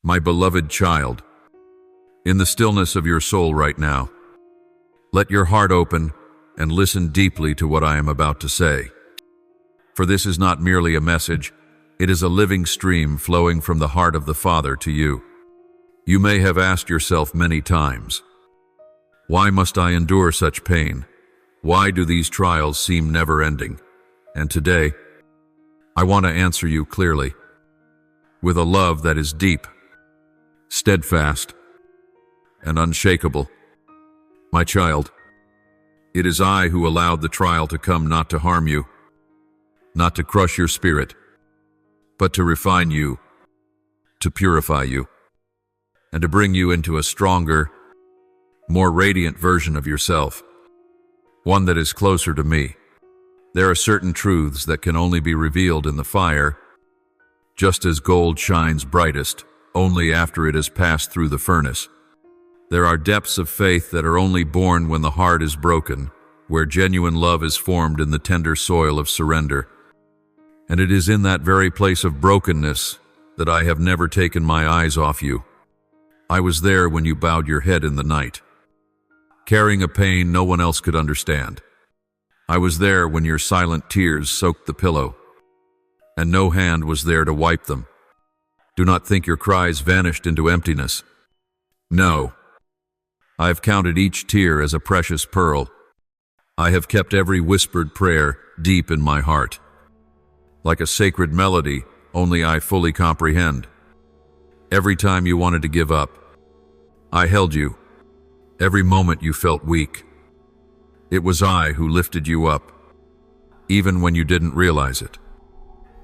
My beloved child, in the stillness of your soul right now, let your heart open and listen deeply to what I am about to say. For this is not merely a message, it is a living stream flowing from the heart of the Father to you. You may have asked yourself many times, why must I endure such pain? Why do these trials seem never-ending? And today, I want to answer you clearly, with a love that is deep, steadfast, and unshakable. My child, it is I who allowed the trial to come not to harm you, not to crush your spirit, but to refine you, to purify you, and to bring you into a stronger, more radiant version of yourself, one that is closer to me. There are certain truths that can only be revealed in the fire, just as gold shines brightest only after it has passed through the furnace. There are depths of faith that are only born when the heart is broken, where genuine love is formed in the tender soil of surrender. And it is in that very place of brokenness that I have never taken my eyes off you. I was there when you bowed your head in the night, carrying a pain no one else could understand. I was there when your silent tears soaked the pillow, and no hand was there to wipe them. Do not think your cries vanished into emptiness. No. I have counted each tear as a precious pearl. I have kept every whispered prayer deep in my heart, like a sacred melody only I fully comprehend. Every time you wanted to give up, I held you. Every moment you felt weak, it was I who lifted you up, even when you didn't realize it.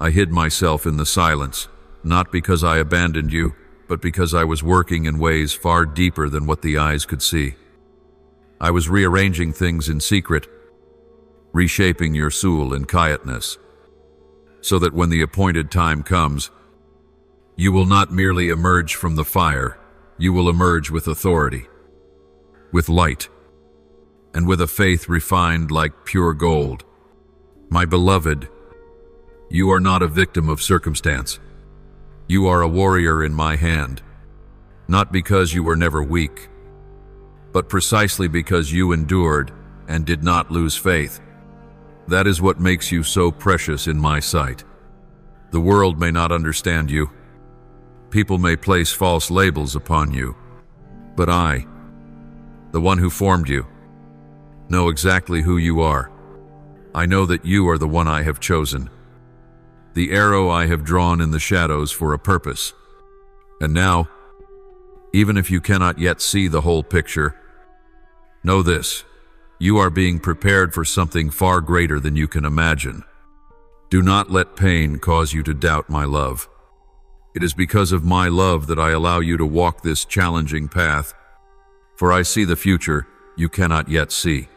I hid myself in the silence, not because I abandoned you, but because I was working in ways far deeper than what the eyes could see. I was rearranging things in secret, reshaping your soul in quietness, so that when the appointed time comes, you will not merely emerge from the fire, you will emerge with authority, with light, and with a faith refined like pure gold. My beloved, you are not a victim of circumstance. You are a warrior in my hand, not because you were never weak, but precisely because you endured and did not lose faith. That is what makes you so precious in my sight. The world may not understand you. People may place false labels upon you, but I, the one who formed you, know exactly who you are. I know that you are the one I have chosen, the arrow I have drawn in the shadows for a purpose. And now, even if you cannot yet see the whole picture, know this: you are being prepared for something far greater than you can imagine. Do not let pain cause you to doubt my love. It is because of my love that I allow you to walk this challenging path, for I see the future you cannot yet see.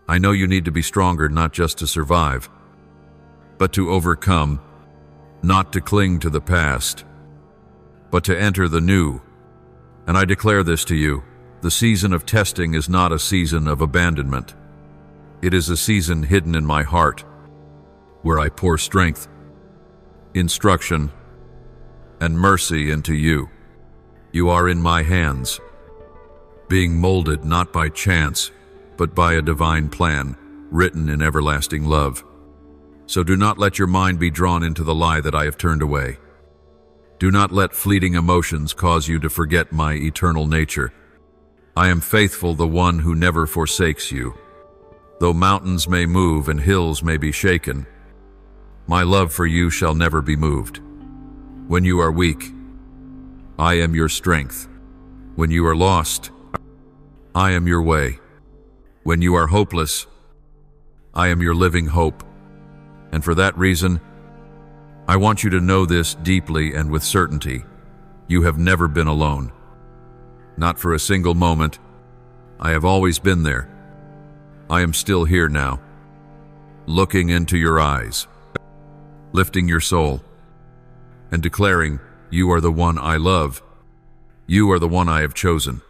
I know you need to be stronger not just to survive, but to overcome, not to cling to the past, but to enter the new. And I declare this to you: the season of testing is not a season of abandonment. It is a season hidden in my heart, where I pour strength, instruction, and mercy into you. You are in my hands, being molded not by chance, but by a divine plan, written in everlasting love. So do not let your mind be drawn into the lie that I have turned away. Do not let fleeting emotions cause you to forget my eternal nature. I am faithful, the one who never forsakes you. Though mountains may move and hills may be shaken, my love for you shall never be moved. When you are weak, I am your strength. When you are lost, I am your way. When you are hopeless, I am your living hope. And for that reason, I want you to know this deeply and with certainty: you have never been alone. Not for a single moment. I have always been there. I am still here now, looking into your eyes, lifting your soul, and declaring, you are the one I love. You are the one I have chosen.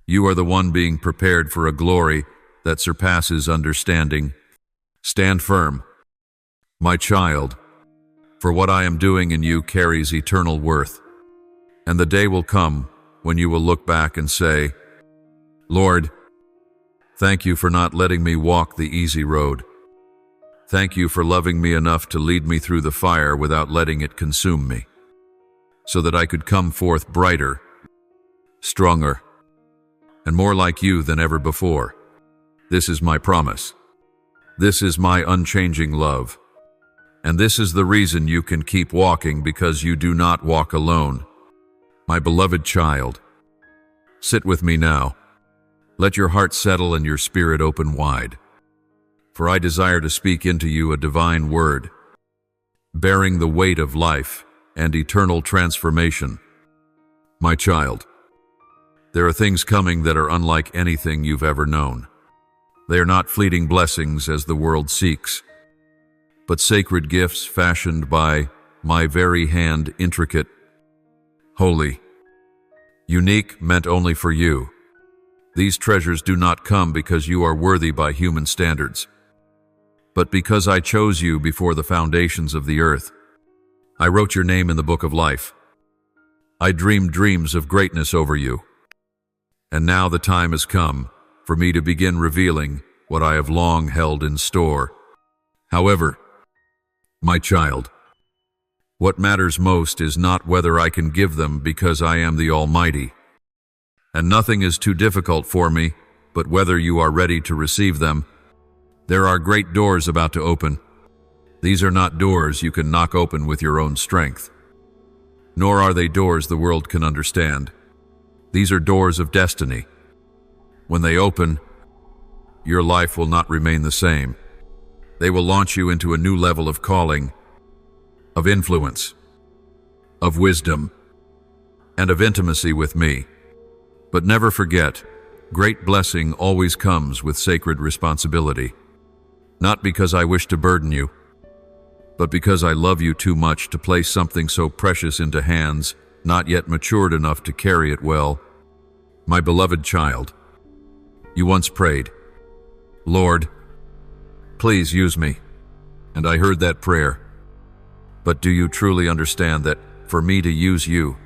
You are the one being prepared for a glory that surpasses understanding. Stand firm, my child, for what I am doing in you carries eternal worth. And the day will come when you will look back and say, Lord, thank you for not letting me walk the easy road. Thank you for loving me enough to lead me through the fire without letting it consume me, so that I could come forth brighter, stronger, and more like you than ever before. This is my promise. This is my unchanging love. And this is the reason you can keep walking, because you do not walk alone. My beloved child, sit with me now. Let your heart settle and your spirit open wide. For I desire to speak into you a divine word, bearing the weight of life and eternal transformation. My child, there are things coming that are unlike anything you've ever known. They are not fleeting blessings as the world seeks, but sacred gifts fashioned by my very hand, intricate, holy, unique, meant only for you. These treasures do not come because you are worthy by human standards, but because I chose you before the foundations of the earth. I wrote your name in the book of life. I dreamed dreams of greatness over you. And now the time has come for me to begin revealing what I have long held in store. However, my child, what matters most is not whether I can give them, because I am the Almighty, and nothing is too difficult for me, but whether you are ready to receive them. There are great doors about to open. These are not doors you can knock open with your own strength, nor are they doors the world can understand. These are doors of destiny. When they open, your life will not remain the same. They will launch you into a new level of calling, of influence, of wisdom, and of intimacy with me. But never forget, great blessing always comes with sacred responsibility. Not because I wish to burden you, but because I love you too much to place something so precious into hands not yet matured enough to carry it well. My beloved child, you once prayed, Lord, please use me. And I heard that prayer. But do you truly understand that for me to use you,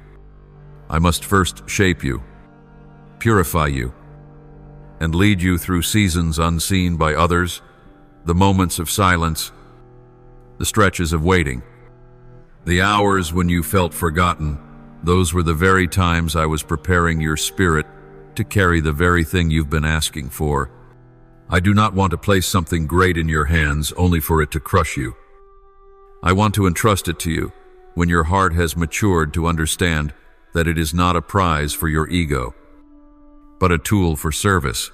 I must first shape you, purify you, and lead you through seasons unseen by others, the moments of silence, the stretches of waiting, the hours when you felt forgotten? Those were the very times I was preparing your spirit to carry the very thing you've been asking for. I do not want to place something great in your hands only for it to crush you. I want to entrust it to you when your heart has matured to understand that it is not a prize for your ego, but a tool for service.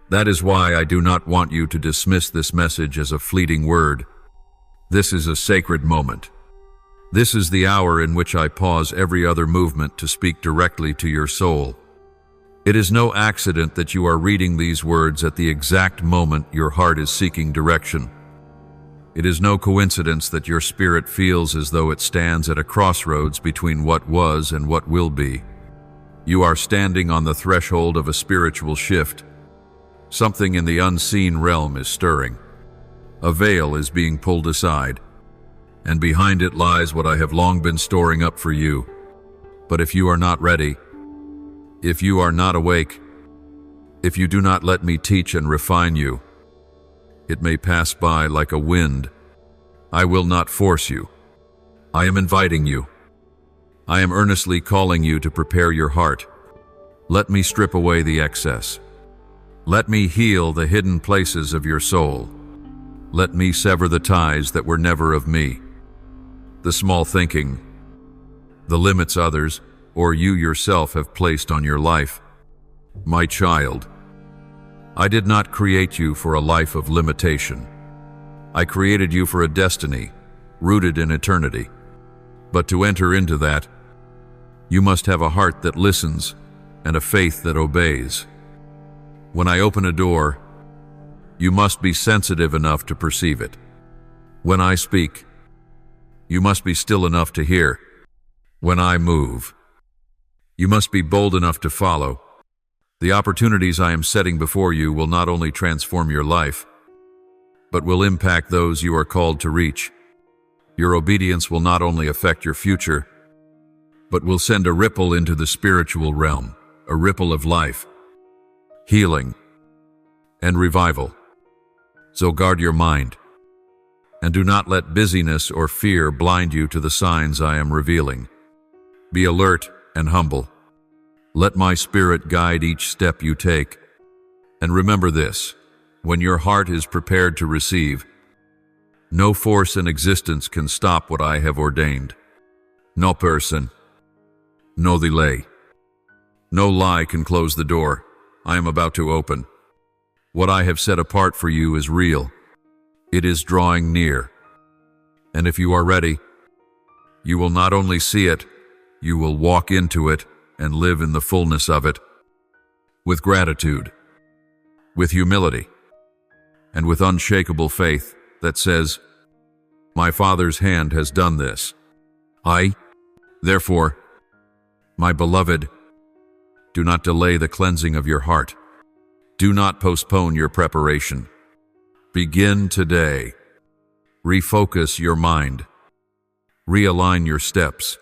That is why I do not want you to dismiss this message as a fleeting word. This is a sacred moment. This is the hour in which I pause every other movement to speak directly to your soul. It is no accident that you are reading these words at the exact moment your heart is seeking direction. It is no coincidence that your spirit feels as though it stands at a crossroads between what was and what will be. You are standing on the threshold of a spiritual shift. Something in the unseen realm is stirring. A veil is being pulled aside, and behind it lies what I have long been storing up for you. But if you are not ready, if you are not awake, if you do not let me teach and refine you, it may pass by like a wind. I will not force you. I am inviting you. I am earnestly calling you to prepare your heart. Let me strip away the excess. Let me heal the hidden places of your soul. Let me sever the ties that were never of me. The small thinking, the limits others or you yourself have placed on your life. My child, I did not create you for a life of limitation. I created you for a destiny rooted in eternity. But to enter into that, you must have a heart that listens and a faith that obeys. When I open a door, you must be sensitive enough to perceive it. When I speak, you must be still enough to hear. When I move, you must be bold enough to follow. The opportunities I am setting before you will not only transform your life, but will impact those you are called to reach. Your obedience will not only affect your future, but will send a ripple into the spiritual realm, a ripple of life, healing, and revival. So guard your mind, and do not let busyness or fear blind you to the signs I am revealing. Be alert and humble. Let my spirit guide each step you take. And remember this, when your heart is prepared to receive, no force in existence can stop what I have ordained. No person, no delay, no lie can close the door I am about to open. What I have set apart for you is real. It is drawing near. And if you are ready, you will not only see it, you will walk into it and live in the fullness of it, with gratitude, with humility, and with unshakable faith that says, my Father's hand has done this. Therefore, my beloved, do not delay the cleansing of your heart. Do not postpone your preparation. Begin today. Refocus your mind. Realign your steps.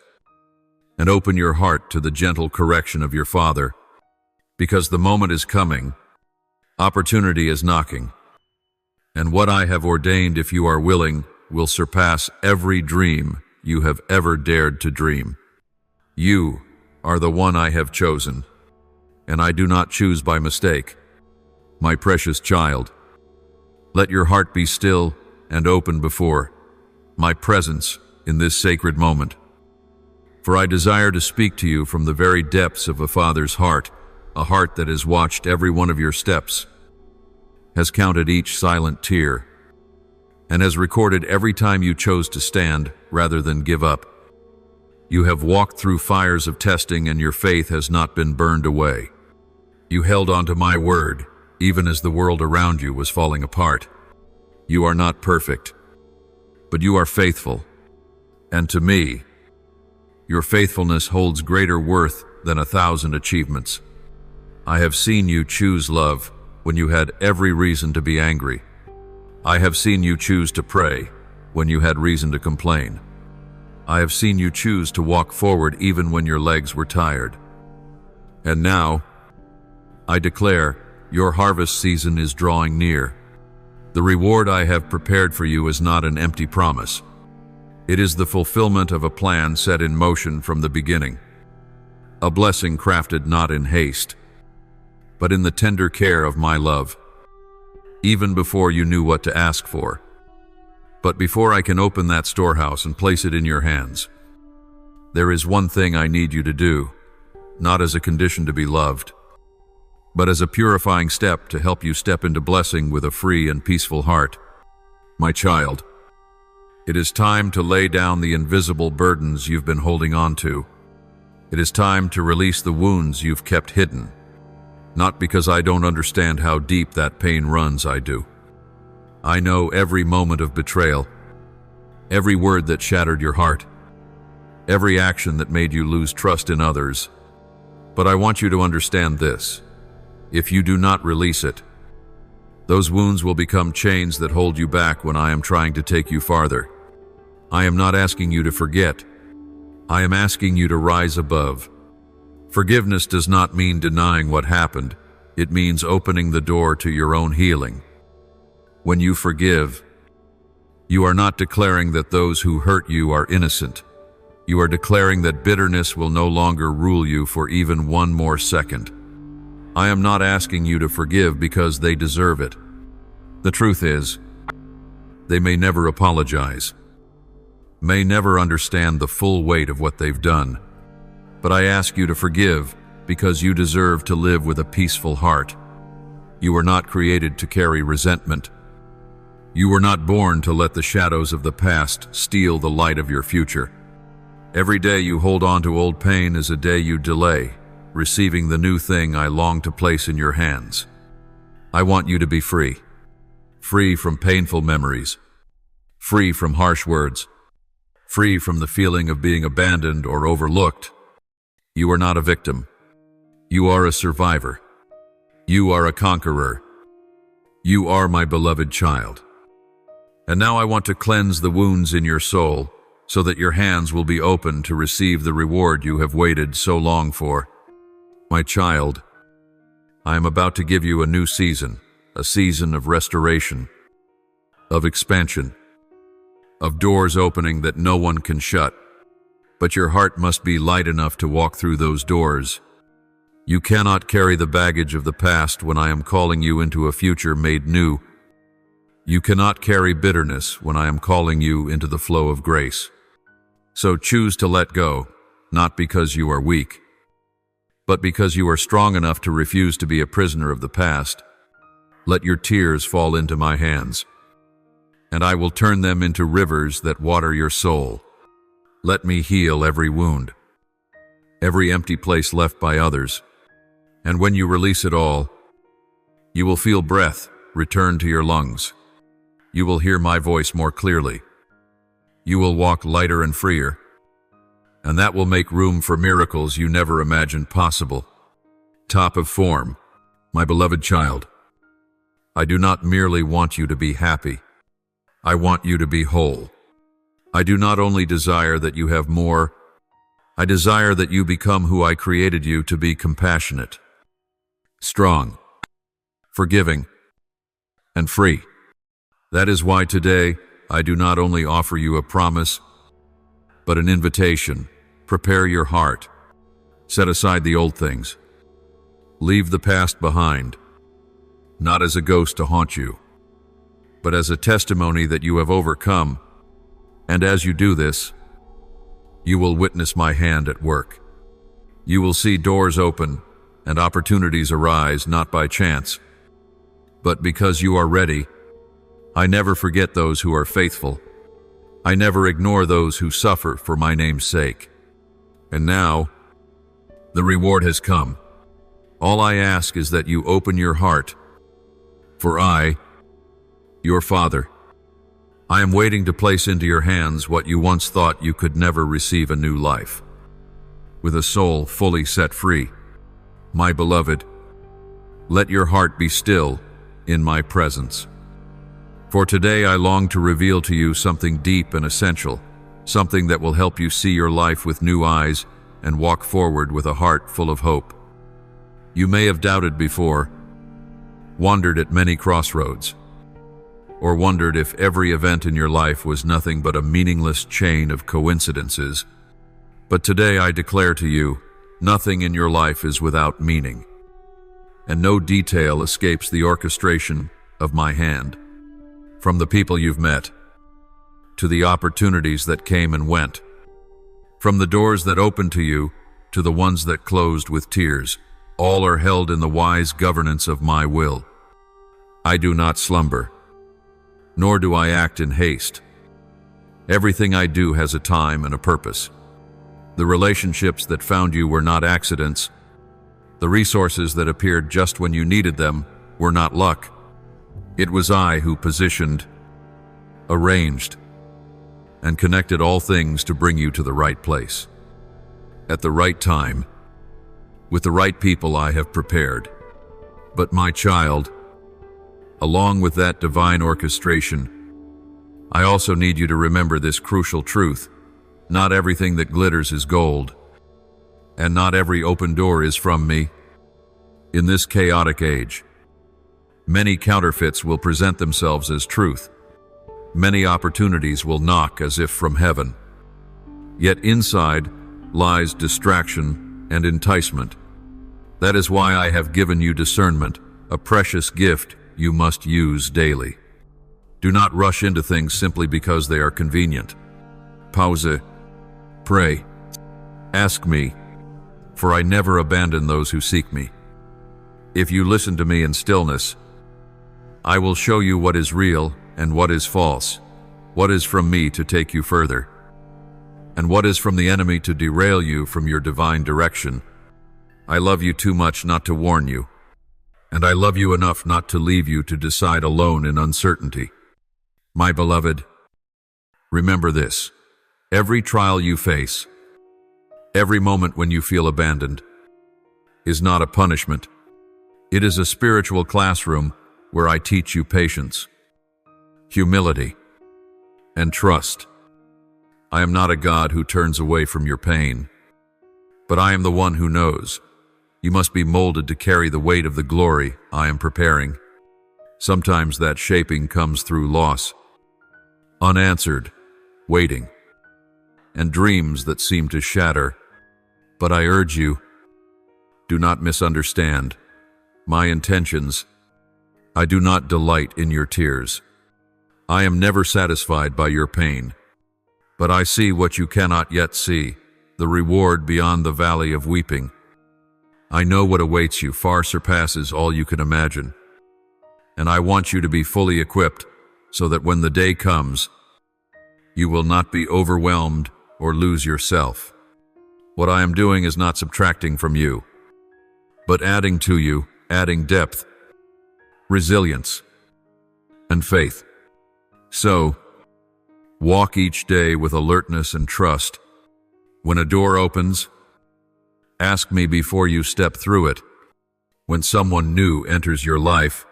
And open your heart to the gentle correction of your Father, because the moment is coming, opportunity is knocking, and what I have ordained, if you are willing, will surpass every dream you have ever dared to dream. You are the one I have chosen, and I do not choose by mistake. My precious child, let your heart be still and open before my presence in this sacred moment. For I desire to speak to you from the very depths of a father's heart, a heart that has watched every one of your steps, has counted each silent tear, and has recorded every time you chose to stand rather than give up. You have walked through fires of testing, and your faith has not been burned away. You held on to my word, even as the world around you was falling apart. You are not perfect, but you are faithful. And to me, your faithfulness holds greater worth than 1,000 achievements. I have seen you choose love when you had every reason to be angry. I have seen you choose to pray when you had reason to complain. I have seen you choose to walk forward even when your legs were tired. And now, I declare, your harvest season is drawing near. The reward I have prepared for you is not an empty promise. It is the fulfillment of a plan set in motion from the beginning. A blessing crafted not in haste, but in the tender care of my love, even before you knew what to ask for. But before I can open that storehouse and place it in your hands, there is one thing I need you to do, not as a condition to be loved, but as a purifying step to help you step into blessing with a free and peaceful heart. My child, it is time to lay down the invisible burdens you've been holding on to. It is time to release the wounds you've kept hidden. Not because I don't understand how deep that pain runs, I do. I know every moment of betrayal, every word that shattered your heart, every action that made you lose trust in others. But I want you to understand this. If you do not release it, those wounds will become chains that hold you back when I am trying to take you farther. I am not asking you to forget. I am asking you to rise above. Forgiveness does not mean denying what happened. It means opening the door to your own healing. When you forgive, you are not declaring that those who hurt you are innocent. You are declaring that bitterness will no longer rule you for even one more second. I am not asking you to forgive because they deserve it. The truth is, they may never apologize, may never understand the full weight of what they've done. But I ask you to forgive because you deserve to live with a peaceful heart. You were not created to carry resentment. You were not born to let the shadows of the past steal the light of your future. Every day you hold on to old pain is a day you delay receiving the new thing I long to place in your hands. I want you to be free. Free from painful memories. Free from harsh words. Free from the feeling of being abandoned or overlooked. You are not a victim. You are a survivor. You are a conqueror. You are my beloved child. And now I want to cleanse the wounds in your soul so that your hands will be open to receive the reward you have waited so long for. My child, I am about to give you a new season, a season of restoration, of expansion, of doors opening that no one can shut. But your heart must be light enough to walk through those doors. You cannot carry the baggage of the past when I am calling you into a future made new. You cannot carry bitterness when I am calling you into the flow of grace. So choose to let go, not because you are weak, but because you are strong enough to refuse to be a prisoner of the past. Let your tears fall into my hands, and I will turn them into rivers that water your soul. Let me heal every wound, every empty place left by others. And when you release it all, you will feel breath return to your lungs. You will hear my voice more clearly. You will walk lighter and freer. And that will make room for miracles you never imagined possible. Top of form, my beloved child. I do not merely want you to be happy. I want you to be whole. I do not only desire that you have more, I desire that you become who I created you to be: compassionate, strong, forgiving, and free. That is why today I do not only offer you a promise, but an invitation. Prepare your heart. Set aside the old things. Leave the past behind, not as a ghost to haunt you, but as a testimony that you have overcome. And as you do this, you will witness my hand at work. You will see doors open and opportunities arise, not by chance, but because you are ready. I never forget those who are faithful. I never ignore those who suffer for my name's sake. And now, the reward has come. All I ask is that you open your heart. For I, your Father, I am waiting to place into your hands what you once thought you could never receive: a new life, with a soul fully set free. My beloved, let your heart be still in my presence. For today I long to reveal to you something deep and essential, something that will help you see your life with new eyes and walk forward with a heart full of hope. You may have doubted before, wandered at many crossroads, or wondered if every event in your life was nothing but a meaningless chain of coincidences. But today I declare to you, nothing in your life is without meaning, and no detail escapes the orchestration of my hand. From the people you've met, to the opportunities that came and went, from the doors that opened to you to the ones that closed with tears, all are held in the wise governance of my will. I do not slumber, nor do I act in haste. Everything I do has a time and a purpose. The relationships that found you were not accidents. The resources that appeared just when you needed them were not luck. It was I who positioned, arranged, and connected all things to bring you to the right place. At the right time, with the right people I have prepared. But my child, along with that divine orchestration, I also need you to remember this crucial truth. Not everything that glitters is gold, and not every open door is from me. In this chaotic age, many counterfeits will present themselves as truth. Many opportunities will knock as if from heaven. Yet inside lies distraction and enticement. That is why I have given you discernment, a precious gift you must use daily. Do not rush into things simply because they are convenient. Pause. Pray. Ask me, for I never abandon those who seek me. If you listen to me in stillness, I will show you what is real and what is false, what is from me to take you further, and what is from the enemy to derail you from your divine direction. I love you too much not to warn you, and I love you enough not to leave you to decide alone in uncertainty. My beloved, remember this: every trial you face, every moment when you feel abandoned, is not a punishment. It is a spiritual classroom where I teach you patience, humility, and trust. I am not a God who turns away from your pain, but I am the one who knows. You must be molded to carry the weight of the glory I am preparing. Sometimes that shaping comes through loss, unanswered, waiting, and dreams that seem to shatter. But I urge you, do not misunderstand my intentions. I do not delight in your tears. I am never satisfied by your pain, but I see what you cannot yet see, the reward beyond the valley of weeping. I know what awaits you far surpasses all you can imagine, and I want you to be fully equipped so that when the day comes, you will not be overwhelmed or lose yourself. What I am doing is not subtracting from you, but adding to you, adding depth, resilience, and faith. So, walk each day with alertness and trust. When a door opens, ask me before you step through it. When someone new enters your life,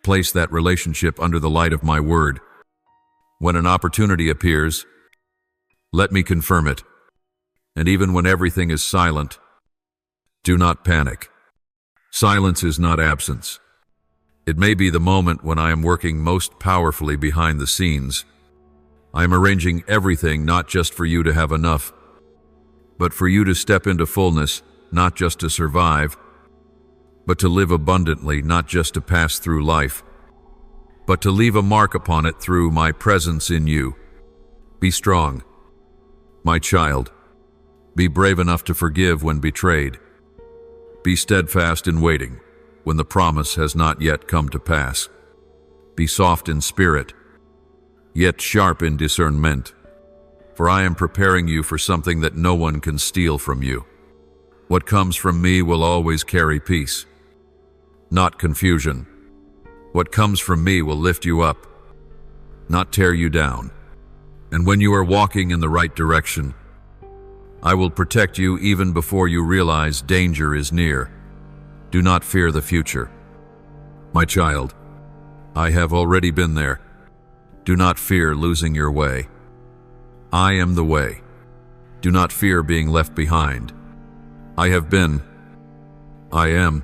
place that relationship under the light of my word. When an opportunity appears, let me confirm it. And even when everything is silent, do not panic. Silence is not absence. It may be the moment when I am working most powerfully behind the scenes. I am arranging everything not just for you to have enough, but for you to step into fullness, not just to survive, but to live abundantly, not just to pass through life, but to leave a mark upon it through my presence in you. Be strong, my child. Be brave enough to forgive when betrayed. Be steadfast in waiting when the promise has not yet come to pass. Be soft in spirit, yet sharp in discernment, for I am preparing you for something that no one can steal from you. What comes from me will always carry peace, not confusion. What comes from me will lift you up, not tear you down. And when you are walking in the right direction, I will protect you even before you realize danger is near. Do not fear the future. My child, I have already been there. Do not fear losing your way. I am the way. Do not fear being left behind. I have been, I am,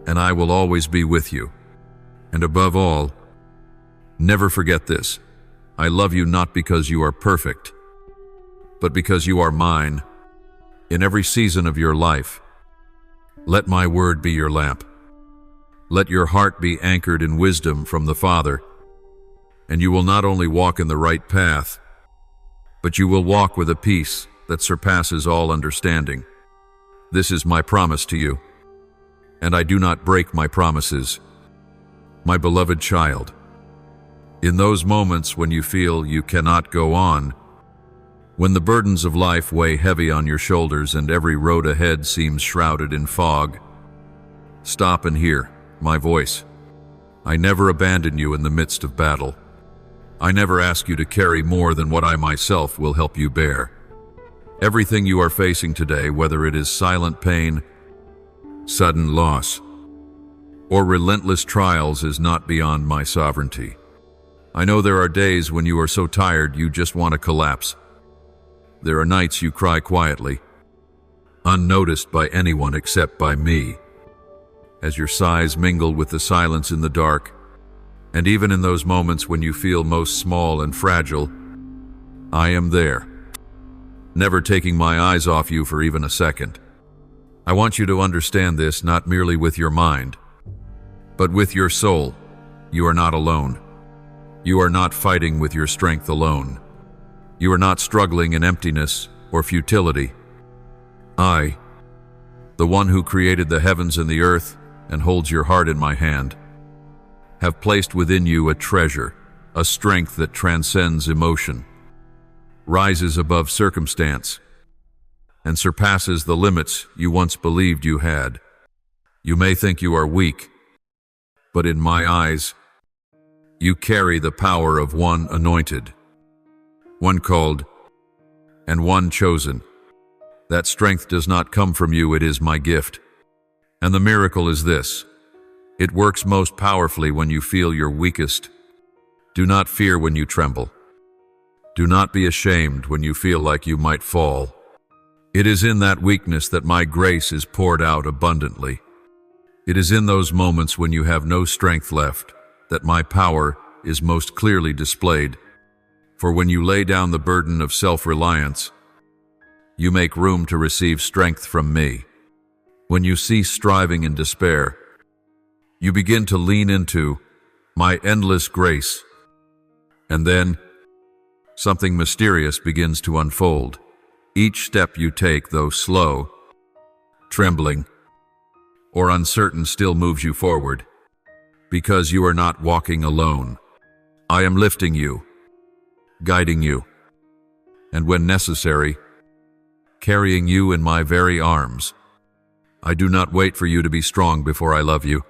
and I will always be with you. And above all, never forget this. I love you not because you are perfect, but because you are mine. In every season of your life, let my word be your lamp. Let your heart be anchored in wisdom from the Father, and you will not only walk in the right path, but you will walk with a peace that surpasses all understanding. This is my promise to you, and I do not break my promises. My beloved child, in those moments when you feel you cannot go on, when the burdens of life weigh heavy on your shoulders and every road ahead seems shrouded in fog, stop and hear my voice. I never abandon you in the midst of battle. I never ask you to carry more than what I myself will help you bear. Everything you are facing today, whether it is silent pain, sudden loss, or relentless trials, is not beyond my sovereignty. I know there are days when you are so tired you just want to collapse. There are nights you cry quietly, unnoticed by anyone except by me, as your sighs mingle with the silence in the dark. And even in those moments when you feel most small and fragile, I am there, never taking my eyes off you for even a second. I want you to understand this not merely with your mind, but with your soul. You are not alone. You are not fighting with your strength alone. You are not struggling in emptiness or futility. I, the one who created the heavens and the earth and holds your heart in my hand, have placed within you a treasure, a strength that transcends emotion, rises above circumstance, and surpasses the limits you once believed you had. You may think you are weak, but in my eyes, you carry the power of one anointed, one called, and one chosen. That strength does not come from you, it is my gift. And the miracle is this: it works most powerfully when you feel your weakest. Do not fear when you tremble. Do not be ashamed when you feel like you might fall. It is in that weakness that my grace is poured out abundantly. It is in those moments when you have no strength left that my power is most clearly displayed. For when you lay down the burden of self-reliance, you make room to receive strength from me. When you cease striving in despair, you begin to lean into my endless grace. And then, something mysterious begins to unfold. Each step you take, though slow, trembling, or uncertain, still moves you forward, because you are not walking alone. I am lifting you, guiding you, and when necessary, carrying you in my very arms. I do not wait for you to be strong before I love you.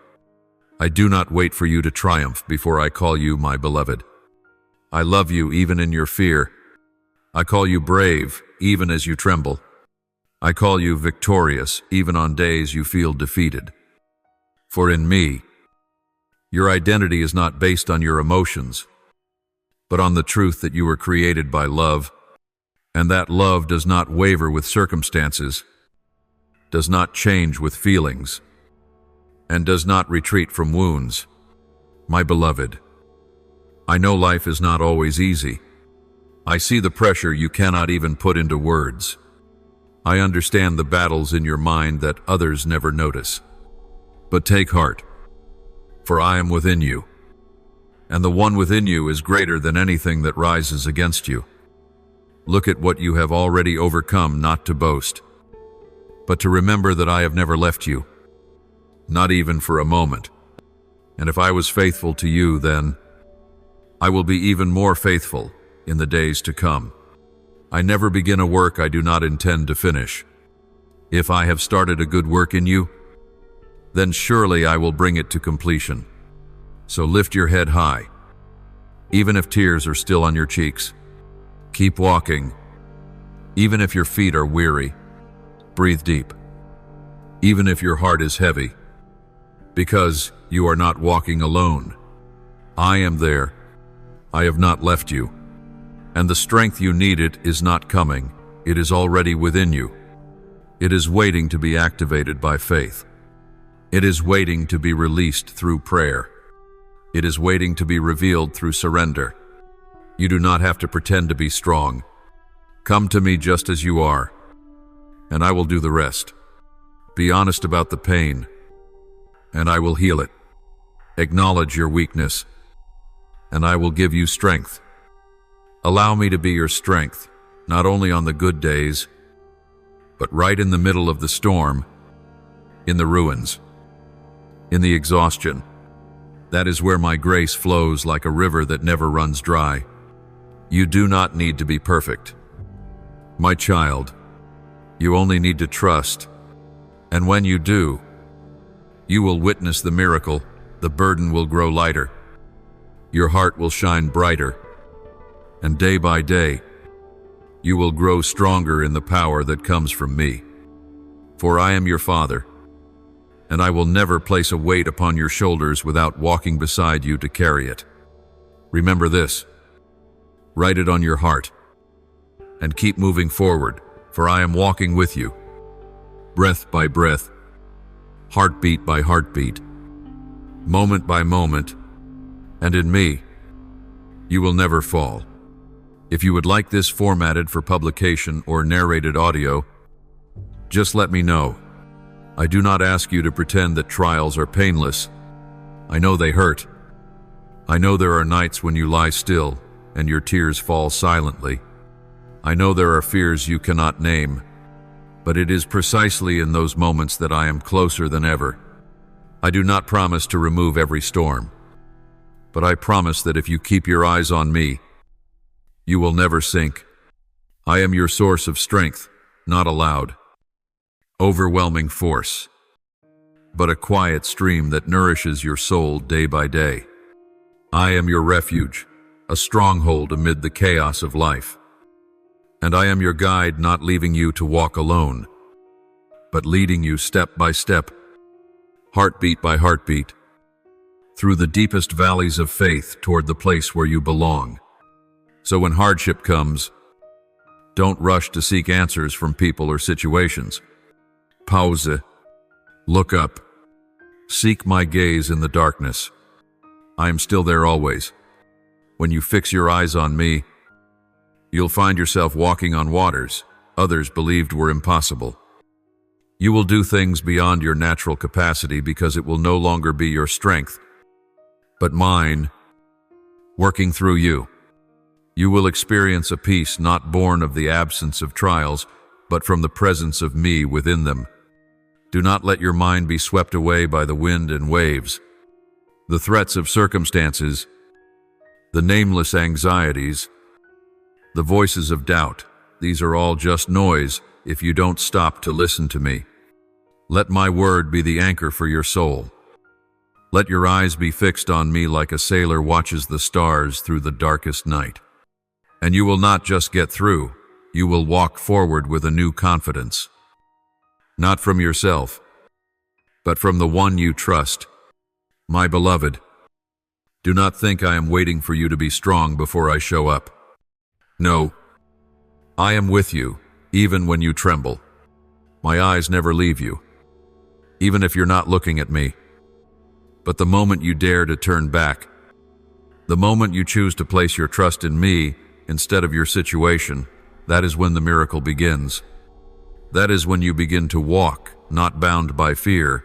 I do not wait for you to triumph before I call you my beloved. I love you even in your fear. I call you brave even as you tremble. I call you victorious even on days you feel defeated. For in me, your identity is not based on your emotions, but on the truth that you were created by love, and that love does not waver with circumstances, does not change with feelings, and does not retreat from wounds. My beloved, I know life is not always easy. I see the pressure you cannot even put into words. I understand the battles in your mind that others never notice. But take heart, for I am within you, and the one within you is greater than anything that rises against you. Look at what you have already overcome, not to boast, but to remember that I have never left you, not even for a moment. And if I was faithful to you then, I will be even more faithful in the days to come. I never begin a work I do not intend to finish. If I have started a good work in you, then surely I will bring it to completion. So lift your head high, even if tears are still on your cheeks. Keep walking, even if your feet are weary. Breathe deep, even if your heart is heavy, because you are not walking alone. I am there. I have not left you. And the strength you needed is not coming. It is already within you. It is waiting to be activated by faith. It is waiting to be released through prayer. It is waiting to be revealed through surrender. You do not have to pretend to be strong. Come to me just as you are, and I will do the rest. Be honest about the pain, and I will heal it. Acknowledge your weakness, and I will give you strength. Allow me to be your strength, not only on the good days, but right in the middle of the storm, in the ruins, in the exhaustion. That is where my grace flows like a river that never runs dry. You do not need to be perfect. My child, you only need to trust. And when you do, you will witness the miracle. The burden will grow lighter. Your heart will shine brighter. And day by day, you will grow stronger in the power that comes from me. For I am your Father, and I will never place a weight upon your shoulders without walking beside you to carry it. Remember this. Write it on your heart, and keep moving forward, for I am walking with you, breath by breath, heartbeat by heartbeat, moment by moment, and in me, you will never fall. If you would like this formatted for publication or narrated audio, just let me know. I do not ask you to pretend that trials are painless. I know they hurt. I know there are nights when you lie still and your tears fall silently. I know there are fears you cannot name, but it is precisely in those moments that I am closer than ever. I do not promise to remove every storm, but I promise that if you keep your eyes on me, you will never sink. I am your source of strength, not a loud, overwhelming force, but a quiet stream that nourishes your soul day by day. I am your refuge, a stronghold amid the chaos of life. And I am your guide, not leaving you to walk alone, but leading you step by step, heartbeat by heartbeat, through the deepest valleys of faith toward the place where you belong. So when hardship comes, don't rush to seek answers from people or situations. Pause. Look up. Seek my gaze in the darkness. I am still there always. When you fix your eyes on me, you'll find yourself walking on waters others believed were impossible. You will do things beyond your natural capacity because it will no longer be your strength, but mine, working through you. You will experience a peace not born of the absence of trials, but from the presence of me within them. Do not let your mind be swept away by the wind and waves, the threats of circumstances, the nameless anxieties, the voices of doubt. These are all just noise if you don't stop to listen to me. Let my word be the anchor for your soul. Let your eyes be fixed on me like a sailor watches the stars through the darkest night. And you will not just get through, you will walk forward with a new confidence. Not from yourself, but from the one you trust. My beloved, do not think I am waiting for you to be strong before I show up. No, I am with you, even when you tremble. My eyes never leave you, even if you're not looking at me. But the moment you dare to turn back, the moment you choose to place your trust in me instead of your situation, that is when the miracle begins. That is when you begin to walk, not bound by fear,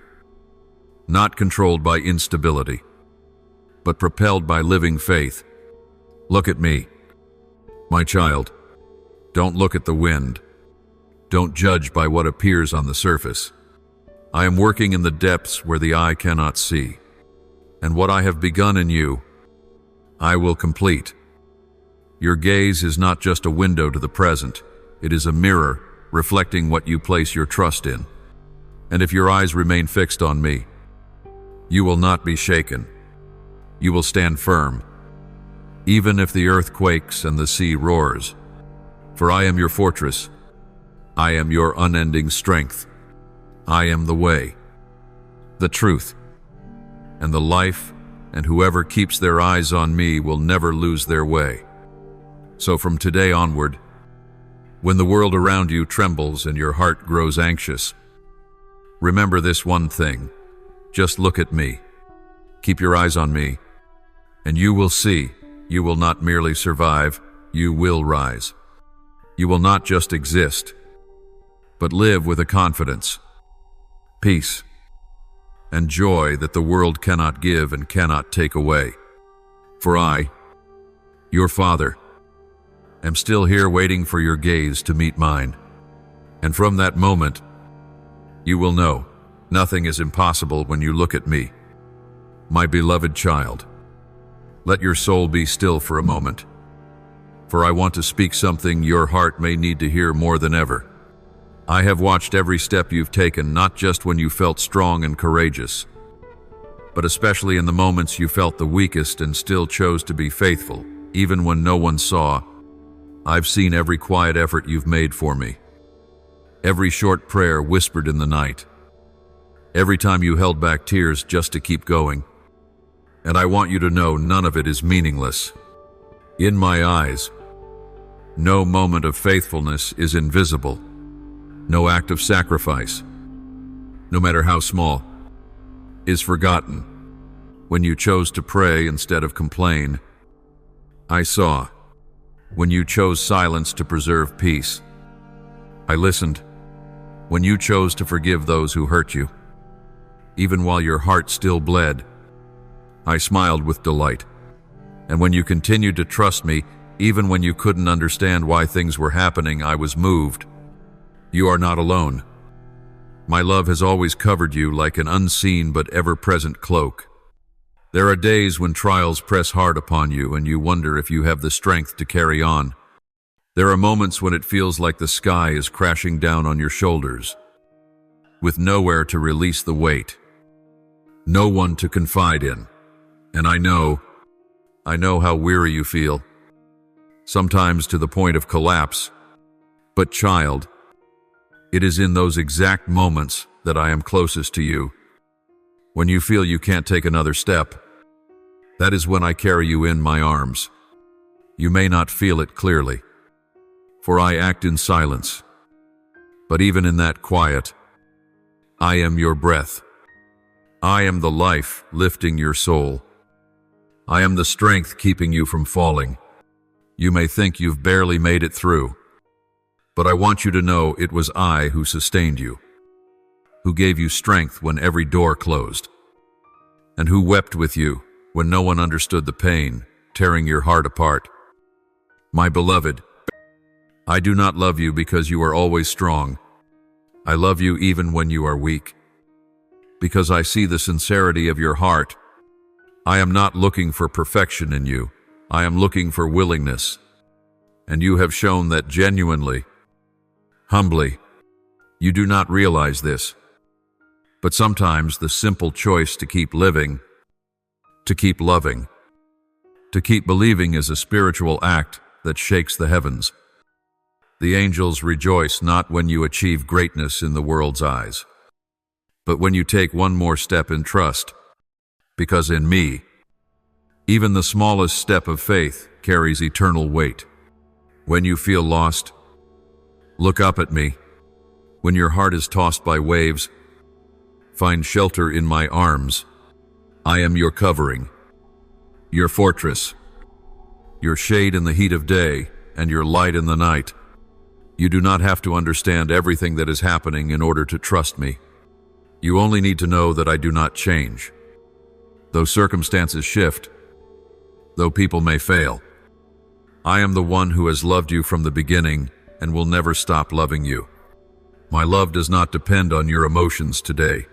not controlled by instability, but propelled by living faith. Look at me, my child. Don't look at the wind. Don't judge by what appears on the surface. I am working in the depths where the eye cannot see. And what I have begun in you, I will complete. Your gaze is not just a window to the present. It is a mirror reflecting what you place your trust in. And if your eyes remain fixed on me, you will not be shaken. You will stand firm, even if the earth quakes and the sea roars. For I am your fortress. I am your unending strength. I am the way, the truth, and the life, and whoever keeps their eyes on me will never lose their way. So from today onward, when the world around you trembles and your heart grows anxious, remember this one thing. Just look at me. Keep your eyes on me, and you will see. You will not merely survive, you will rise. You will not just exist, but live with a confidence, peace, and joy that the world cannot give and cannot take away. For I, your Father, am still here waiting for your gaze to meet mine. And from that moment, you will know nothing is impossible when you look at me. My beloved child, let your soul be still for a moment, for I want to speak something your heart may need to hear more than ever. I have watched every step you've taken, not just when you felt strong and courageous, but especially in the moments you felt the weakest and still chose to be faithful, even when no one saw. I've seen every quiet effort you've made for me, every short prayer whispered in the night, every time you held back tears just to keep going. And I want you to know none of it is meaningless. In my eyes, no moment of faithfulness is invisible. No act of sacrifice, no matter how small, is forgotten. When you chose to pray instead of complain, I saw. When you chose silence to preserve peace, I listened. When you chose to forgive those who hurt you, even while your heart still bled, I smiled with delight. And when you continued to trust me, even when you couldn't understand why things were happening, I was moved. You are not alone. My love has always covered you like an unseen but ever-present cloak. There are days when trials press hard upon you and you wonder if you have the strength to carry on. There are moments when it feels like the sky is crashing down on your shoulders, with nowhere to release the weight, no one to confide in. And I know how weary you feel, sometimes to the point of collapse. But child, it is in those exact moments that I am closest to you. When you feel you can't take another step, that is when I carry you in my arms. You may not feel it clearly, for I act in silence. But even in that quiet, I am your breath. I am the life lifting your soul. I am the strength keeping you from falling. You may think you've barely made it through, but I want you to know it was I who sustained you, who gave you strength when every door closed, and who wept with you when no one understood the pain tearing your heart apart. My beloved, I do not love you because you are always strong. I love you even when you are weak, because I see the sincerity of your heart. I am not looking for perfection in you. I am looking for willingness, and you have shown that genuinely, humbly. You do not realize this, but sometimes the simple choice to keep living, to keep loving, to keep believing is a spiritual act that shakes the heavens. The angels rejoice not when you achieve greatness in the world's eyes, but when you take one more step in trust, because in me, even the smallest step of faith carries eternal weight. When you feel lost, look up at me. When your heart is tossed by waves, find shelter in my arms. I am your covering, your fortress, your shade in the heat of day, and your light in the night. You do not have to understand everything that is happening in order to trust me. You only need to know that I do not change. Though circumstances shift, though people may fail, I am the one who has loved you from the beginning and will never stop loving you. My love does not depend on your emotions today,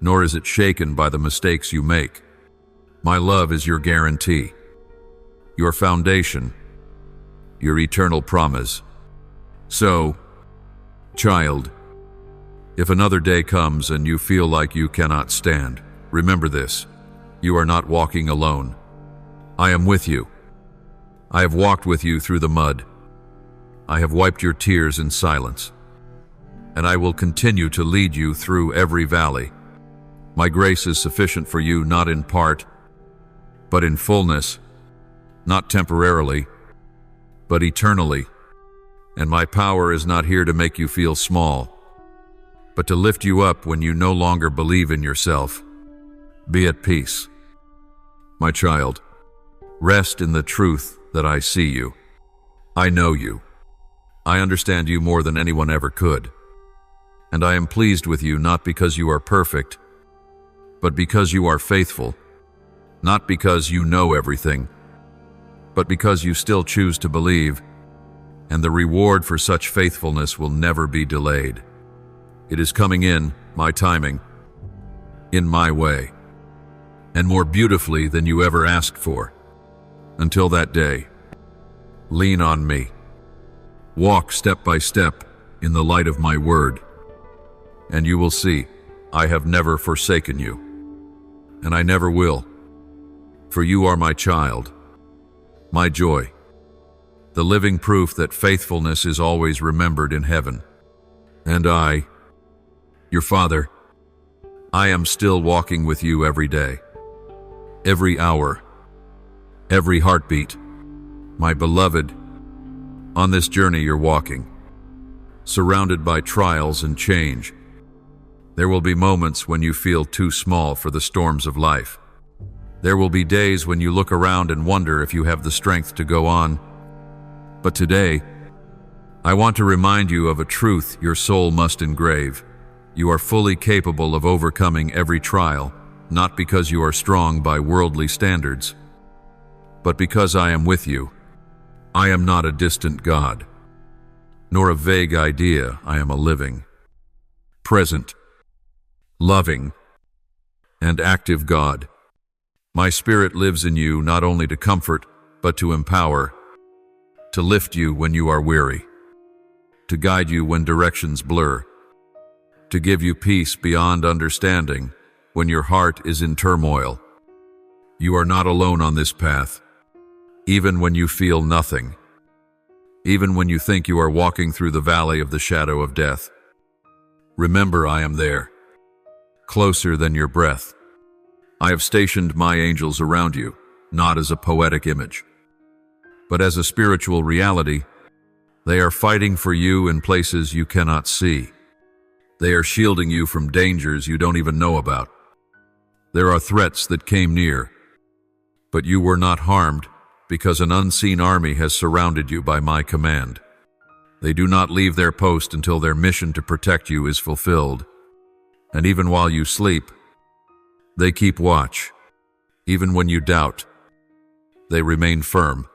nor is it shaken by the mistakes you make. My love is your guarantee, your foundation, your eternal promise. So, child, if another day comes and you feel like you cannot stand, remember this: you are not walking alone. I am with you. I have walked with you through the mud. I have wiped your tears in silence, and I will continue to lead you through every valley. My grace is sufficient for you, not in part, but in fullness, not temporarily, but eternally. And my power is not here to make you feel small, but to lift you up when you no longer believe in yourself. Be at peace, my child. Rest in the truth that I see you. I know you. I understand you more than anyone ever could. And I am pleased with you not because you are perfect, but because you are faithful. Not because you know everything, but because you still choose to believe. And the reward for such faithfulness will never be delayed. It is coming in my timing, in my way, and more beautifully than you ever asked for. Until that day, lean on me. Walk step by step in the light of my word, and you will see I have never forsaken you, and I never will. For you are my child, my joy, the living proof that faithfulness is always remembered in heaven. And I, your Father, I am still walking with you every day, every hour, every heartbeat. My beloved, on this journey you're walking, surrounded by trials and change. There will be moments when you feel too small for the storms of life. There will be days when you look around and wonder if you have the strength to go on. But today, I want to remind you of a truth your soul must engrave. You are fully capable of overcoming every trial, not because you are strong by worldly standards, but because I am with you. I am not a distant God, nor a vague idea. I am a living, present, loving, and active God. My Spirit lives in you not only to comfort, but to empower, to lift you when you are weary, to guide you when directions blur, to give you peace beyond understanding when your heart is in turmoil. You are not alone on this path, even when you feel nothing, even when you think you are walking through the valley of the shadow of death. Remember, I am there, closer than your breath. I have stationed my angels around you, not as a poetic image, but as a spiritual reality. They are fighting for you in places you cannot see. They are shielding you from dangers you don't even know about. There are threats that came near, but you were not harmed because an unseen army has surrounded you by my command. They do not leave their post until their mission to protect you is fulfilled. And even while you sleep, they keep watch. Even when you doubt, they remain firm.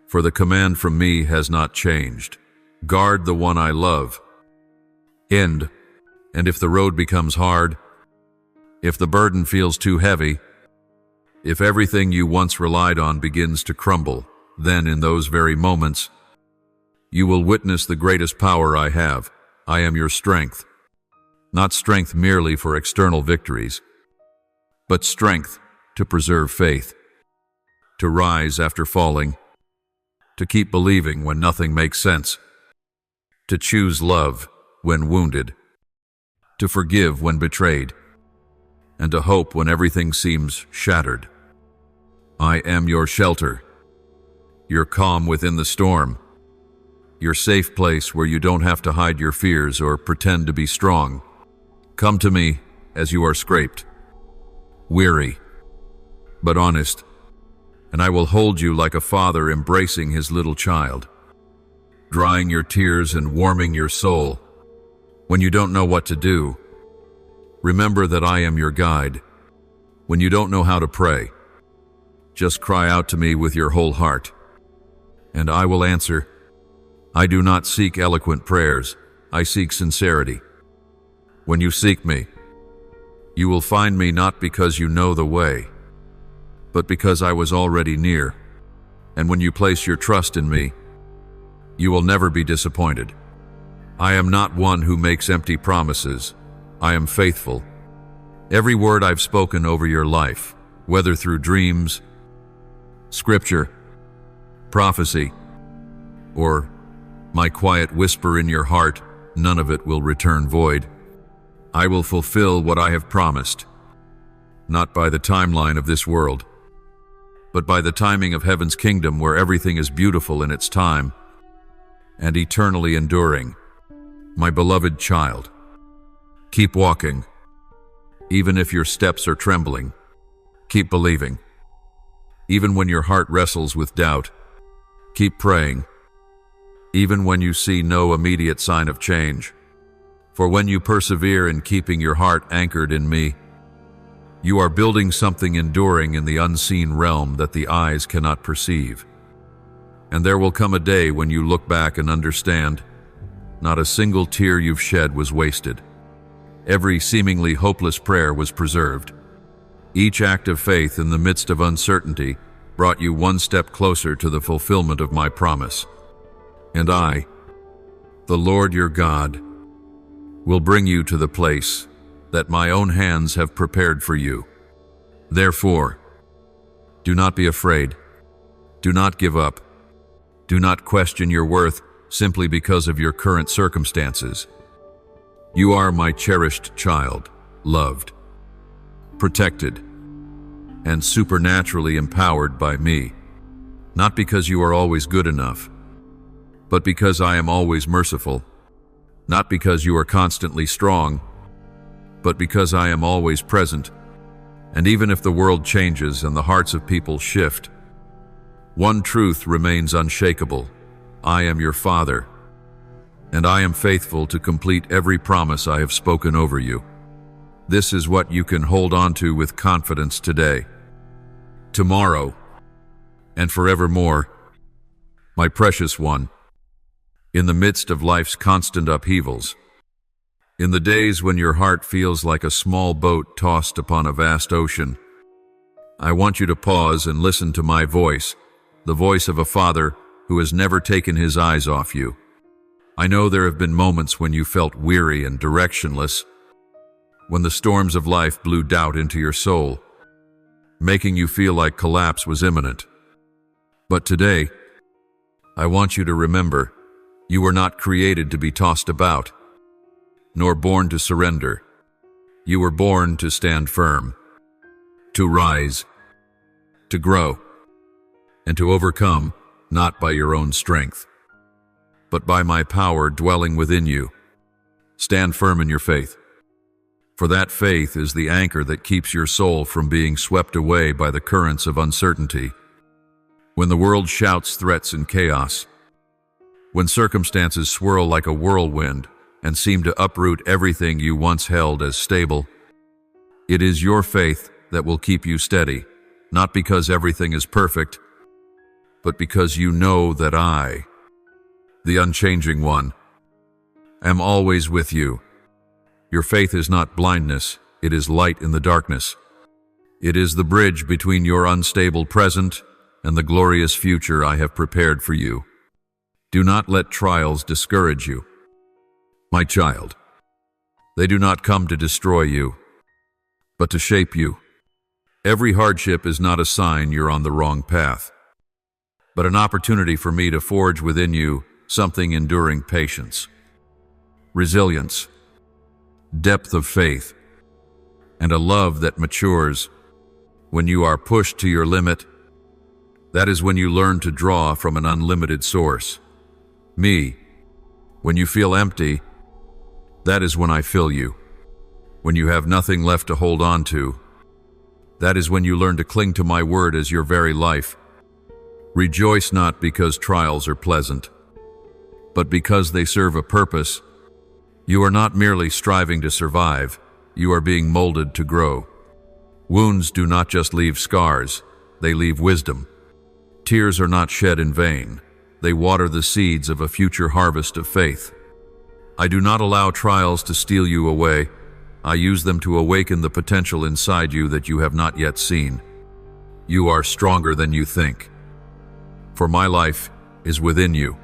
For the command from me has not changed. Guard the one I love. And if the road becomes hard, if the burden feels too heavy, if everything you once relied on begins to crumble, then in those very moments, you will witness the greatest power I have. I am your strength. Not strength merely for external victories, but strength to preserve faith, to rise after falling, to keep believing when nothing makes sense, to choose love when wounded, to forgive when betrayed, and to hope when everything seems shattered. I am your shelter, your calm within the storm, your safe place where you don't have to hide your fears or pretend to be strong. Come to me as you are scraped, weary, but honest, and I will hold you like a father embracing his little child, drying your tears and warming your soul. When you don't know what to do, remember that I am your guide. When you don't know how to pray, just cry out to me with your whole heart, and I will answer. I do not seek eloquent prayers, I seek sincerity. When you seek me, you will find me not because you know the way, but because I was already near. And when you place your trust in me, you will never be disappointed. I am not one who makes empty promises. I am faithful. Every word I've spoken over your life, whether through dreams, scripture, prophecy, or my quiet whisper in your heart, none of it will return void. I will fulfill what I have promised, not by the timeline of this world, but by the timing of heaven's kingdom where everything is beautiful in its time and eternally enduring. My beloved child, keep walking. Even if your steps are trembling, keep believing. Even when your heart wrestles with doubt, keep praying. Even when you see no immediate sign of change. For when you persevere in keeping your heart anchored in me, you are building something enduring in the unseen realm that the eyes cannot perceive. And there will come a day when you look back and understand, not a single tear you've shed was wasted. Every seemingly hopeless prayer was preserved. Each act of faith in the midst of uncertainty brought you one step closer to the fulfillment of my promise. And I, the Lord your God, will bring you to the place that my own hands have prepared for you. Therefore, do not be afraid. Do not give up. Do not question your worth simply because of your current circumstances. You are my cherished child, loved, protected, and supernaturally empowered by me, not because you are always good enough, but because I am always merciful, not because you are constantly strong, but because I am always present. And even if the world changes and the hearts of people shift, one truth remains unshakable. I am your Father, and I am faithful to complete every promise I have spoken over you. This is what you can hold on to with confidence today, tomorrow, and forevermore. My precious one, in the midst of life's constant upheavals, in the days when your heart feels like a small boat tossed upon a vast ocean, I want you to pause and listen to my voice, the voice of a father who has never taken his eyes off you. I know there have been moments when you felt weary and directionless, when the storms of life blew doubt into your soul, making you feel like collapse was imminent. But today, I want you to remember, you were not created to be tossed about, nor born to surrender. You were born to stand firm, to rise, to grow, and to overcome. not by your own strength, but by my power dwelling within you. Stand firm in your faith, for that faith is the anchor that keeps your soul from being swept away by the currents of uncertainty. When the world shouts threats and chaos, when circumstances swirl like a whirlwind and seem to uproot everything you once held as stable, it is your faith that will keep you steady, not because everything is perfect, but because you know that I, the unchanging one, am always with you. Your faith is not blindness, it is light in the darkness. It is the bridge between your unstable present and the glorious future I have prepared for you. Do not let trials discourage you. My child, they do not come to destroy you, but to shape you. Every hardship is not a sign you're on the wrong path, but an opportunity for me to forge within you something enduring patience, resilience, depth of faith, and a love that matures. When you are pushed to your limit, that is when you learn to draw from an unlimited source. Me. When you feel empty, that is when I fill you. When you have nothing left to hold on to, that is when you learn to cling to my word as your very life. Rejoice not because trials are pleasant, but because they serve a purpose. You are not merely striving to survive, you are being molded to grow. Wounds do not just leave scars, they leave wisdom. Tears are not shed in vain, they water the seeds of a future harvest of faith. I do not allow trials to steal you away. I use them to awaken the potential inside you that you have not yet seen. You are stronger than you think, for my life is within you.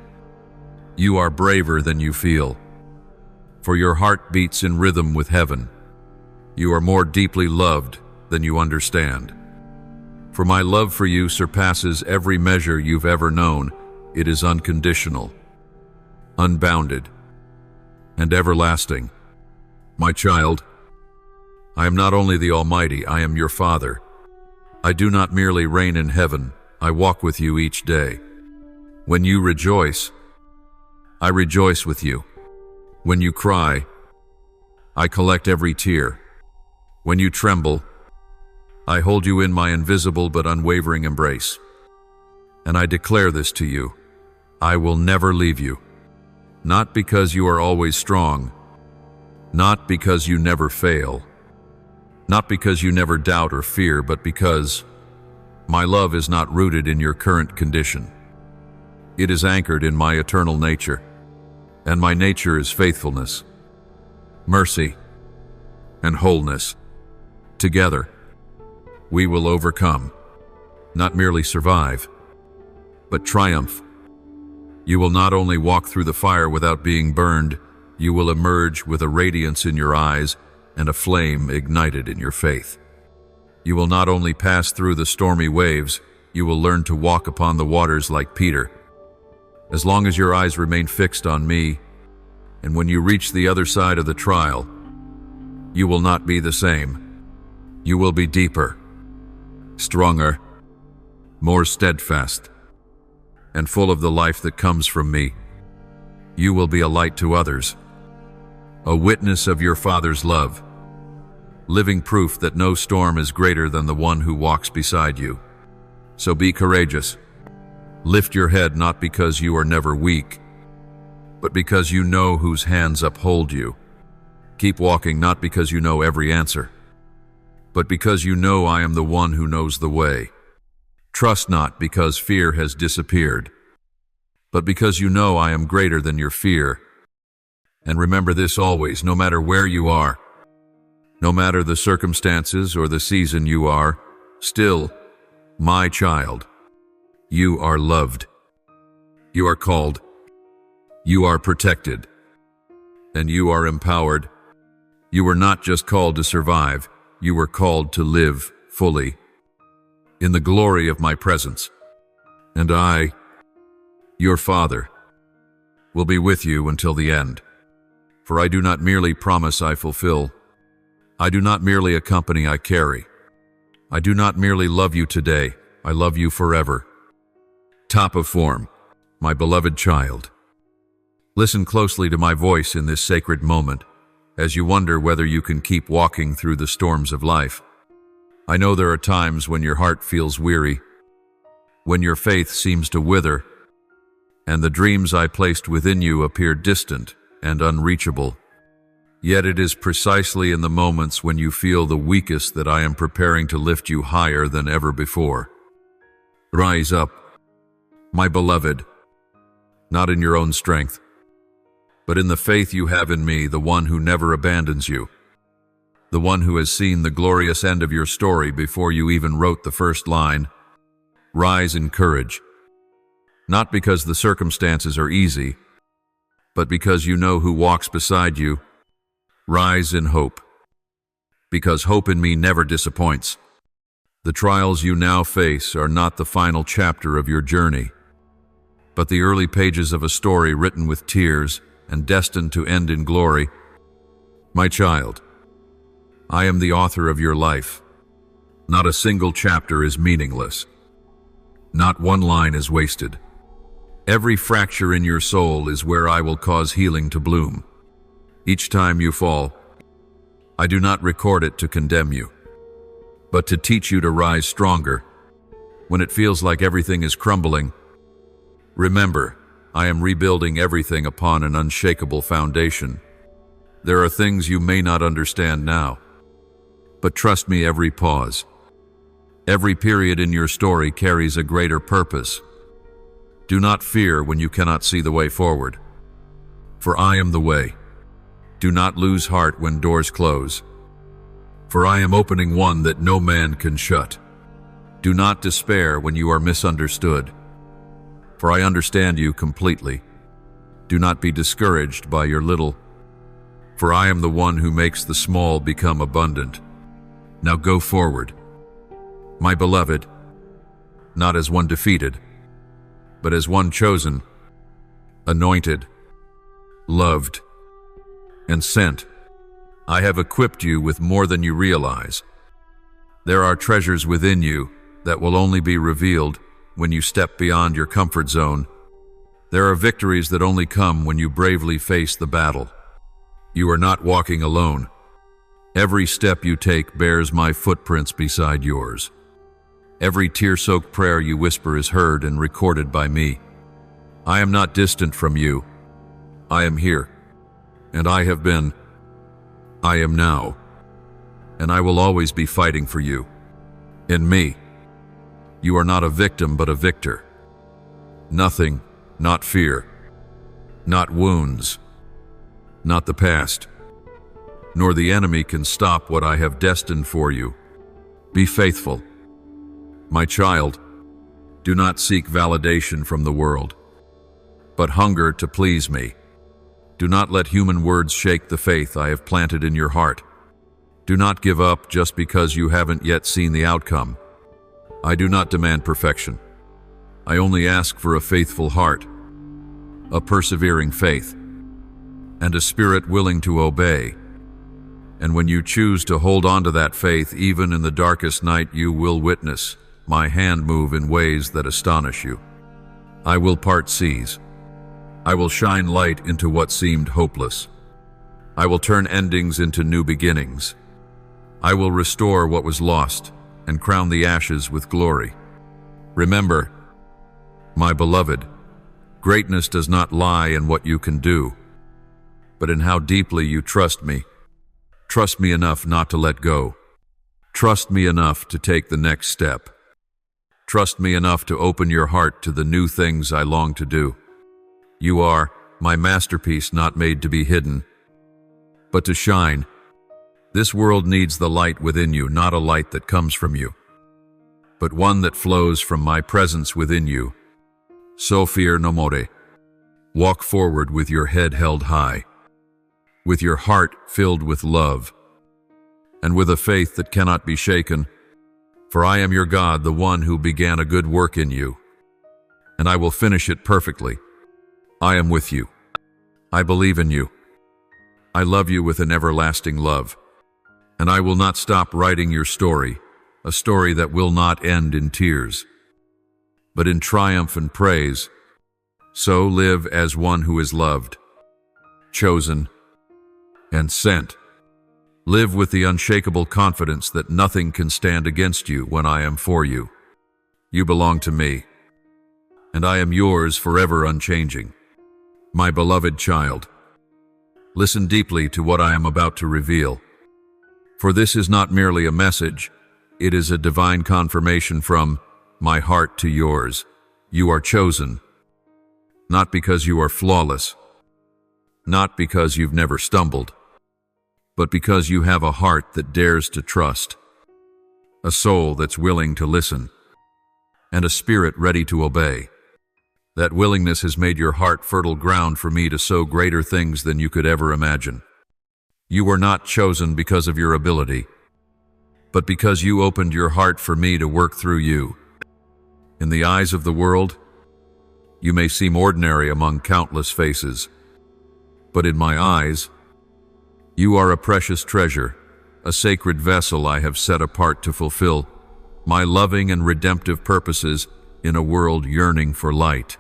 You are braver than you feel, for your heart beats in rhythm with heaven. You are more deeply loved than you understand. For my love for you surpasses every measure you've ever known. It is unconditional, unbounded, and everlasting. My child, I am not only the Almighty, I am your Father. I do not merely reign in heaven, I walk with you each day. When you rejoice, I rejoice with you. When you cry, I collect every tear. When you tremble, I hold you in my invisible but unwavering embrace. And I declare this to you, I will never leave you. Not because you are always strong, not because you never fail, not because you never doubt or fear, but because my love is not rooted in your current condition. It is anchored in my eternal nature, and my nature is faithfulness, mercy, and wholeness. Together, we will overcome, not merely survive, but triumph. You will not only walk through the fire without being burned, you will emerge with a radiance in your eyes and a flame ignited in your faith. You will not only pass through the stormy waves, you will learn to walk upon the waters like Peter. As long as your eyes remain fixed on me, and when you reach the other side of the trial, you will not be the same. You will be deeper, stronger, more steadfast, and full of the life that comes from me. You will be a light to others, a witness of your Father's love, living proof that no storm is greater than the one who walks beside you. So be courageous. Lift your head not because you are never weak, but because you know whose hands uphold you. Keep walking not because you know every answer, but because you know I am the one who knows the way. Trust not because fear has disappeared, but because you know I am greater than your fear. And remember this always, no matter where you are, no matter the circumstances or the season you are, still, my child, you are loved. You are called. You are protected. And you are empowered. You were not just called to survive, you were called to live fully in the glory of my presence. And I, your Father, will be with you until the end. For I do not merely promise, I fulfill. I do not merely accompany, I carry. I do not merely love you today, I love you forever. Top of form, my beloved child. Listen closely to my voice in this sacred moment, as you wonder whether you can keep walking through the storms of life. I know there are times when your heart feels weary, when your faith seems to wither, and the dreams I placed within you appear distant and unreachable. Yet it is precisely in the moments when you feel the weakest that I am preparing to lift you higher than ever before. Rise up, my beloved, not in your own strength, but in the faith you have in me, the one who never abandons you, the one who has seen the glorious end of your story before you even wrote the first line. Rise in courage, not because the circumstances are easy, but because you know who walks beside you. Rise in hope, because hope in me never disappoints. The trials you now face are not the final chapter of your journey, but the early pages of a story written with tears and destined to end in glory. My child, I am the author of your life. Not a single chapter is meaningless. Not one line is wasted. Every fracture in your soul is where I will cause healing to bloom. Each time you fall, I do not record it to condemn you, but to teach you to rise stronger. When it feels like everything is crumbling, remember, I am rebuilding everything upon an unshakable foundation. There are things you may not understand now, but trust me, every pause, every period in your story carries a greater purpose. Do not fear when you cannot see the way forward, for I am the way. Do not lose heart when doors close, for I am opening one that no man can shut. Do not despair when you are misunderstood, for I understand you completely. Do not be discouraged by your little, for I am the one who makes the small become abundant. Now go forward, my beloved, not as one defeated, but as one chosen, anointed, loved, and sent. I have equipped you with more than you realize. There are treasures within you that will only be revealed when you step beyond your comfort zone. There are victories that only come when you bravely face the battle. You are not walking alone. Every step you take bears my footprints beside yours. Every tear-soaked prayer you whisper is heard and recorded by me. I am not distant from you. I am here, and I have been. I am now, and I will always be fighting for you. In me, you are not a victim but a victor. Nothing, not fear, not wounds, not the past, nor the enemy can stop what I have destined for you. Be faithful. My child, do not seek validation from the world, but hunger to please me. Do not let human words shake the faith I have planted in your heart. Do not give up just because you haven't yet seen the outcome. I do not demand perfection. I only ask for a faithful heart, a persevering faith, and a spirit willing to obey. And when you choose to hold on to that faith, even in the darkest night, you will witness my hand move in ways that astonish you. I will part seas. I will shine light into what seemed hopeless. I will turn endings into new beginnings. I will restore what was lost and crown the ashes with glory. Remember, my beloved, greatness does not lie in what you can do, but in how deeply you trust me. Trust me enough not to let go. Trust me enough to take the next step. Trust me enough to open your heart to the new things I long to do. You are my masterpiece, not made to be hidden, but to shine. This world needs the light within you, not a light that comes from you, but one that flows from my presence within you. So fear no more. Walk forward with your head held high, with your heart filled with love, and with a faith that cannot be shaken. For I am your God, the one who began a good work in you, and I will finish it perfectly. I am with you. I believe in you. I love you with an everlasting love, and I will not stop writing your story, a story that will not end in tears, but in triumph and praise. So live as one who is loved, chosen, and sent. Live with the unshakable confidence that nothing can stand against you when I am for you. You belong to me, and I am yours forever unchanging. My beloved child, listen deeply to what I am about to reveal. For this is not merely a message, it is a divine confirmation from my heart to yours. You are chosen, not because you are flawless, not because you've never stumbled, but because you have a heart that dares to trust, a soul that's willing to listen, and a spirit ready to obey. That willingness has made your heart fertile ground for me to sow greater things than you could ever imagine. You were not chosen because of your ability, but because you opened your heart for me to work through you. In the eyes of the world, you may seem ordinary among countless faces, but in my eyes, you are a precious treasure, a sacred vessel I have set apart to fulfill my loving and redemptive purposes in a world yearning for light.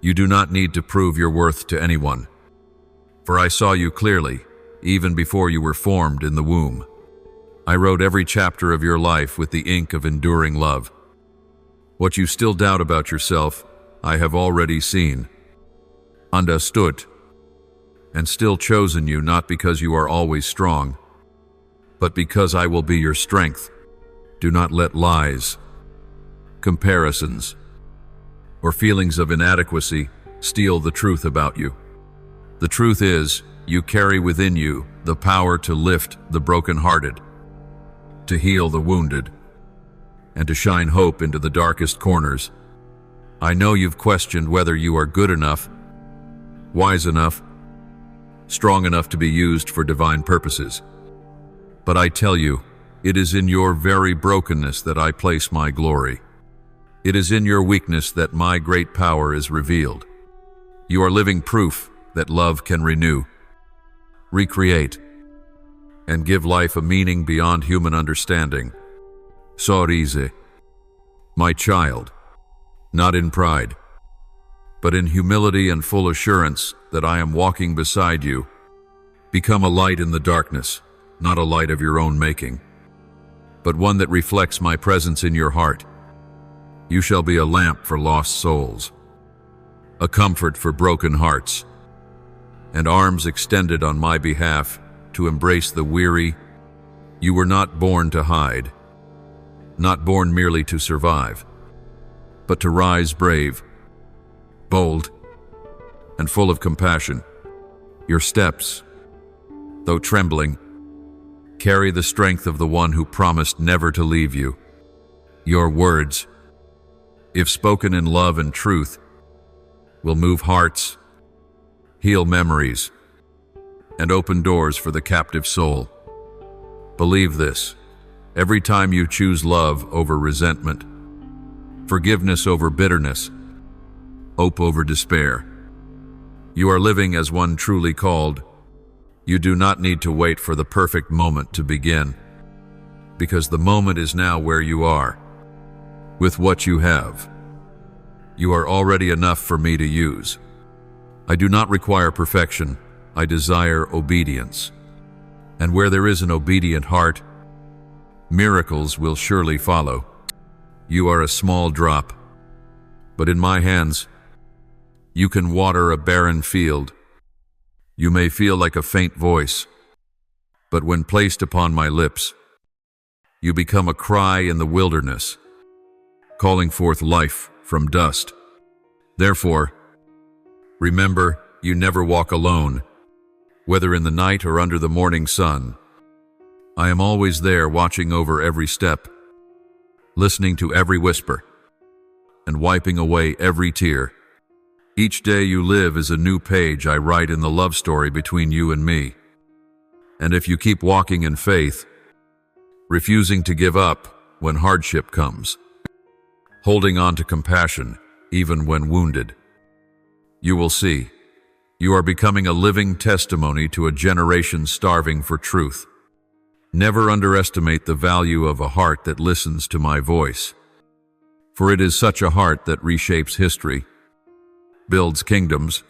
You do not need to prove your worth to anyone, for I saw you clearly, even before you were formed in the womb. I wrote every chapter of your life with the ink of enduring love. What you still doubt about yourself, I have already seen, understood, and still chosen you not because you are always strong, but because I will be your strength. Do not let lies, comparisons, or feelings of inadequacy steal the truth about you. The truth is, you carry within you the power to lift the brokenhearted, to heal the wounded, and to shine hope into the darkest corners. I know you've questioned whether you are good enough, wise enough, strong enough to be used for divine purposes. But I tell you, it is in your very brokenness that I place my glory. It is in your weakness that my great power is revealed. You are living proof that love can renew, recreate, and give life a meaning beyond human understanding. Sorrise, my child, not in pride, but in humility and full assurance that I am walking beside you. Become a light in the darkness, not a light of your own making, but one that reflects my presence in your heart. You shall be a lamp for lost souls, a comfort for broken hearts, and arms extended on my behalf to embrace the weary. You were not born to hide, not born merely to survive, but to rise brave, bold, and full of compassion. Your steps, though trembling, carry the strength of the one who promised never to leave you. Your words, if spoken in love and truth, will move hearts, heal memories, and open doors for the captive soul. Believe this, every time you choose love over resentment, forgiveness over bitterness, hope over despair, you are living as one truly called. You do not need to wait for the perfect moment to begin, because the moment is now where you are. With what you have, you are already enough for me to use. I do not require perfection, I desire obedience. And where there is an obedient heart, miracles will surely follow. You are a small drop, but in my hands, you can water a barren field. You may feel like a faint voice, but when placed upon my lips, you become a cry in the wilderness, calling forth life from dust. Therefore, remember, you never walk alone, whether in the night or under the morning sun. I am always there, watching over every step, listening to every whisper, and wiping away every tear. Each day you live is a new page I write in the love story between you and me. And if you keep walking in faith, refusing to give up when hardship comes, holding on to compassion even when wounded, you will see, you are becoming a living testimony to a generation starving for truth. Never underestimate the value of a heart that listens to my voice. For it is such a heart that reshapes history, builds kingdoms,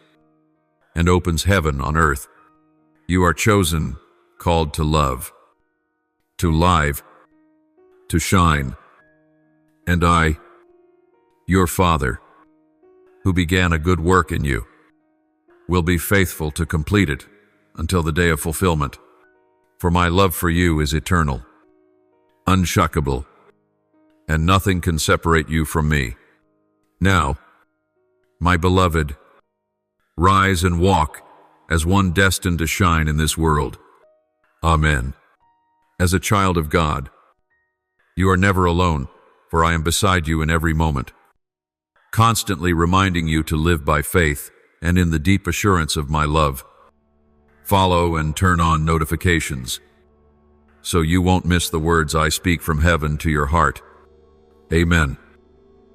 and opens heaven on earth. You are chosen, called to love, to live, to shine. And I, your Father, who began a good work in you, will be faithful to complete it until the day of fulfillment. For my love for you is eternal, unshockable, and nothing can separate you from me. Now, my beloved, rise and walk as one destined to shine in this world. Amen. As a child of God, you are never alone, for I am beside you in every moment, constantly reminding you to live by faith and in the deep assurance of my love. Follow and turn on notifications, so you won't miss the words I speak from heaven to your heart. Amen.